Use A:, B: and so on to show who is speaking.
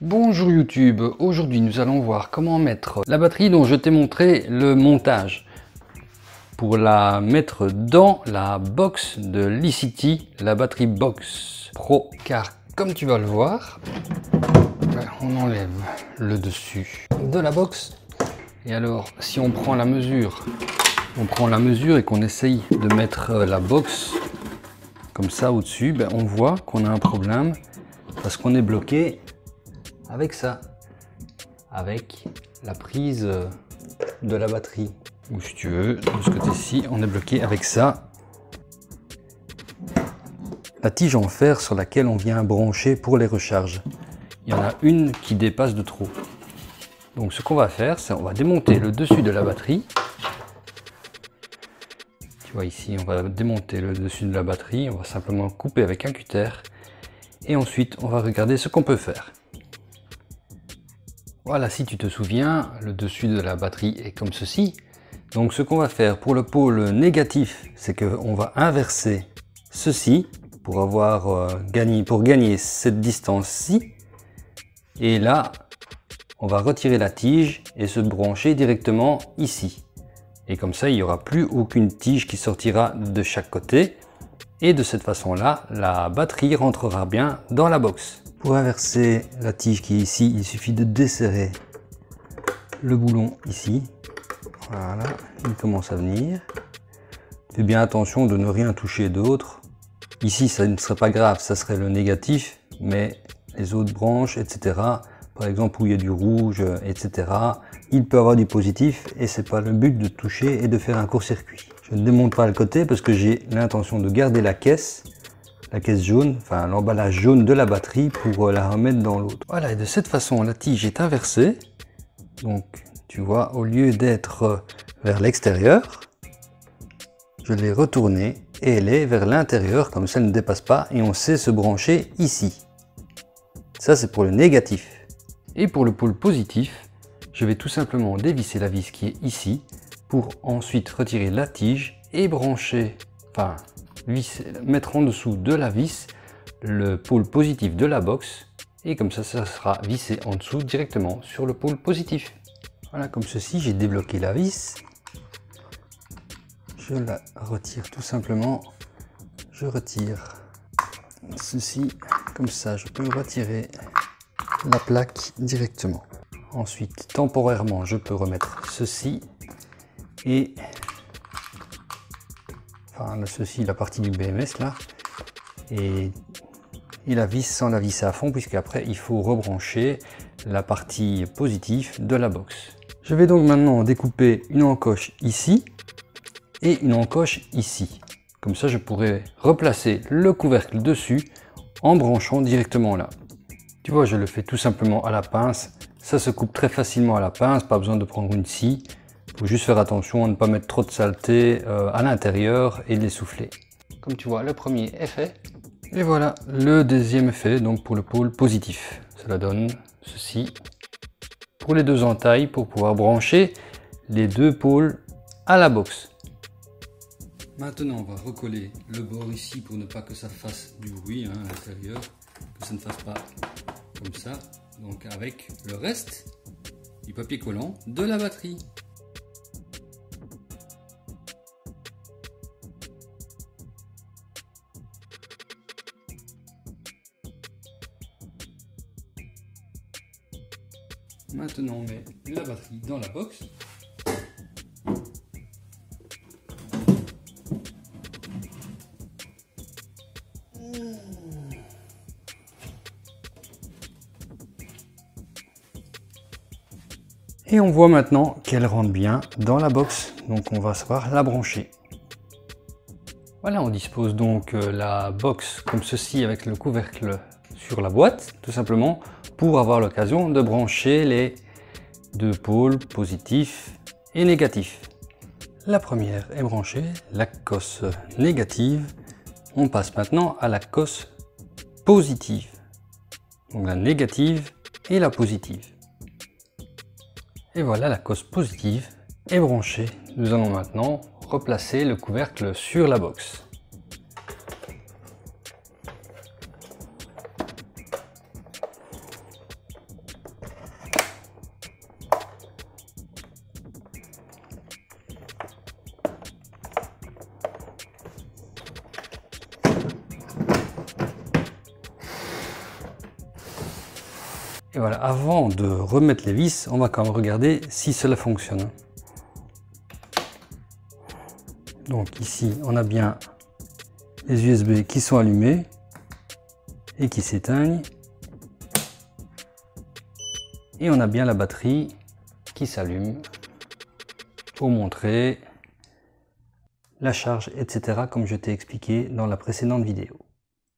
A: Bonjour YouTube, aujourd'hui nous allons voir comment mettre la batterie dont je t'ai montré le montage pour la mettre dans la box de Licity, la batterie box Pro, car comme tu vas le voir, on enlève le dessus de la box et alors si on prend la mesure, et qu'on essaye de mettre la box comme ça au-dessus, on voit qu'on a un problème parce qu'on est bloqué avec ça, avec la prise de la batterie, ou si tu veux, de ce côté-ci, on est bloqué avec ça, la tige en fer sur laquelle on vient brancher pour les recharges. Il y en a une qui dépasse de trop. Donc ce qu'on va faire, c'est on va démonter le dessus de la batterie. Tu vois ici, on va démonter le dessus de la batterie, on va simplement couper avec un cutter, et ensuite on va regarder ce qu'on peut faire. Voilà, si tu te souviens, le dessus de la batterie est comme ceci. Donc ce qu'on va faire pour le pôle négatif, c'est qu'on va inverser ceci pour avoir gagner cette distance-ci. Et là, on va retirer la tige et se brancher directement ici. Et comme ça, il n'y aura plus aucune tige qui sortira de chaque côté. Et de cette façon-là, la batterie rentrera bien dans la box. Pour inverser la tige qui est ici, il suffit de desserrer le boulon ici. Voilà, il commence à venir. Fais bien attention de ne rien toucher d'autre. Ici, ça ne serait pas grave, ça serait le négatif, mais les autres branches, etc., par exemple où il y a du rouge, etc., il peut avoir du positif et c'est pas le but de toucher et de faire un court-circuit. Je ne démonte pas le côté parce que j'ai l'intention de garder la caisse jaune, enfin l'emballage jaune de la batterie pour la remettre dans l'autre. Voilà, et de cette façon, la tige est inversée. Donc, tu vois, au lieu d'être vers l'extérieur, je l'ai retournée et elle est vers l'intérieur, comme ça elle ne dépasse pas et on sait se brancher ici. Ça, c'est pour le négatif. Et pour le pôle positif, je vais tout simplement dévisser la vis qui est ici pour ensuite retirer la tige et brancher, enfin, mettre en dessous de la vis le pôle positif de la box et comme ça, ça sera vissé en dessous directement sur le pôle positif. Voilà, comme ceci, j'ai débloqué la vis. Je la retire tout simplement. Je retire ceci, comme ça, je peux retirer la plaque directement. Ensuite, temporairement, je peux remettre ceci et enfin ceci, la partie du BMS là, et la vis sans la visser à fond, puisqu'après il faut rebrancher la partie positive de la box. Je vais donc maintenant découper une encoche ici et une encoche ici. Comme ça, je pourrais replacer le couvercle dessus en branchant directement là. Tu vois, je le fais tout simplement à la pince. Ça se coupe très facilement à la pince, pas besoin de prendre une scie. Il faut juste faire attention à ne pas mettre trop de saleté à l'intérieur et de les souffler. Comme tu vois, le premier est fait. Et voilà le deuxième effet, donc pour le pôle positif. Cela donne ceci pour les deux entailles pour pouvoir brancher les deux pôles à la box. Maintenant, on va recoller le bord ici pour ne pas que ça fasse du bruit à l'intérieur, que ça ne fasse pas comme ça. Donc avec le reste du papier collant de la batterie. Maintenant, on met la batterie dans la box. Et on voit maintenant qu'elle rentre bien dans la box, donc on va savoir la brancher. Voilà, on dispose donc la box comme ceci avec le couvercle sur la boîte, tout simplement pour avoir l'occasion de brancher les deux pôles positifs et négatifs. La première est branchée, la cosse négative. On passe maintenant à la cosse positive. Donc la négative et la positive. Et voilà, la cosse positive est branchée. Nous allons maintenant replacer le couvercle sur la box. Et voilà, avant de remettre les vis, on va quand même regarder si cela fonctionne. Donc ici, on a bien les USB qui sont allumés et qui s'éteignent. Et on a bien la batterie qui s'allume pour montrer la charge, etc. comme je t'ai expliqué dans la précédente vidéo.